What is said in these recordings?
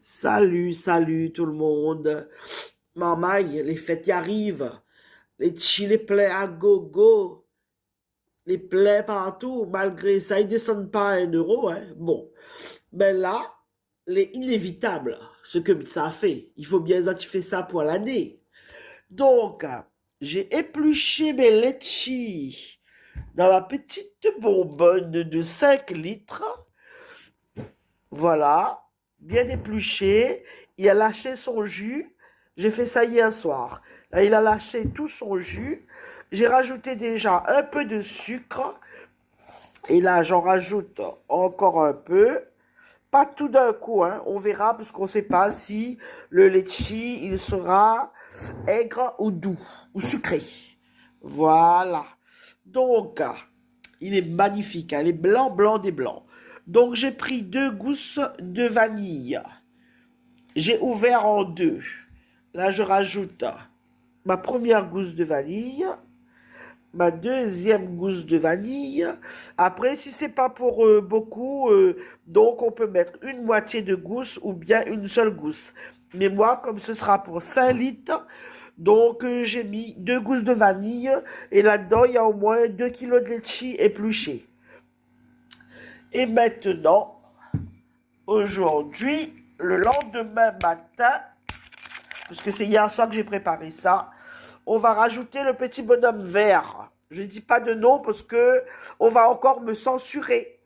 Salut, salut tout le monde. Maman, les fêtes y arrivent. Les chi, les plaies à gogo. Les plaies partout. Malgré ça, ils descendent pas à 1 euro, hein. Bon. Mais là, les inévitables. Ce que ça a fait. Il faut bien identifier ça pour l'année. Donc, j'ai épluché mes litchis dans ma petite bonbonne de 5 litres. Voilà, bien épluché. Il a lâché son jus. J'ai fait ça hier soir. Là, il a lâché tout son jus. J'ai rajouté déjà un peu de sucre. Et là, j'en rajoute encore un peu. Pas tout d'un coup, hein. On verra parce qu'on ne sait pas si le litchi, il sera aigre ou doux ou sucré. Voilà. Donc, il est magnifique, hein. Il est blanc, blanc des blancs. Donc, j'ai pris 2 gousses de vanille. J'ai ouvert en deux. Là, je rajoute ma première gousse de vanille, ma deuxième gousse de vanille. Après, si c'est pas pour beaucoup, donc on peut mettre une moitié de gousse ou bien une seule gousse. Mais moi, comme ce sera pour 5 litres, donc j'ai mis 2 gousses de vanille et là-dedans, il y a au moins 2 kilos de litchi épluché. Et maintenant, aujourd'hui, le lendemain matin, parce que c'est hier soir que j'ai préparé ça, on va rajouter le petit bonhomme vert. Je ne dis pas de nom parce que on va encore me censurer.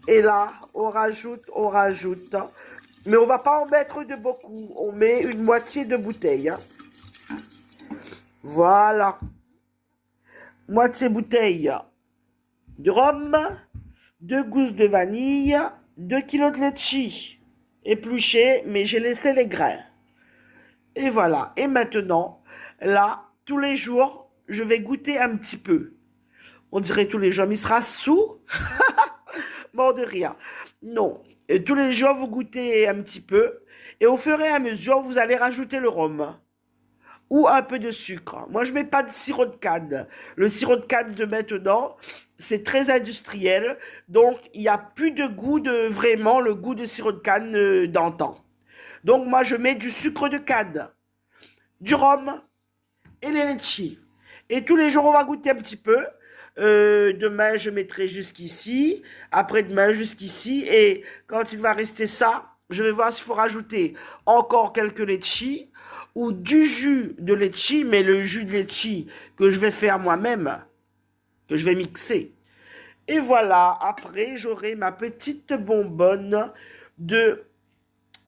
Et là, on rajoute. Mais on va pas en mettre de beaucoup. On met une moitié de bouteille, hein. Voilà. Moitié bouteille de rhum, 2 gousses de vanille, 2 kilos de litchi épluché, mais j'ai laissé les grains. Et voilà. Et maintenant, là, tous les jours, je vais goûter un petit peu. On dirait tous les jours, mais il sera sous, mort de rire. Non. Et tous les jours, vous goûtez un petit peu. Et au fur et à mesure, vous allez rajouter le rhum. Ou un peu de sucre. Moi, je mets pas de sirop de canne. Le sirop de canne de maintenant, c'est très industriel. Donc, il n'y a plus de goût de vraiment le goût de sirop de canne d'antan. Donc, moi, je mets du sucre de canne, du rhum et les litchis. Et tous les jours, on va goûter un petit peu. Demain, je mettrai jusqu'ici. Après-demain, jusqu'ici. Et quand il va rester ça, je vais voir s'il faut rajouter encore quelques litchis ou du jus de litchi, mais le jus de litchi que je vais faire moi-même, que je vais mixer. Et voilà, après, j'aurai ma petite bonbonne de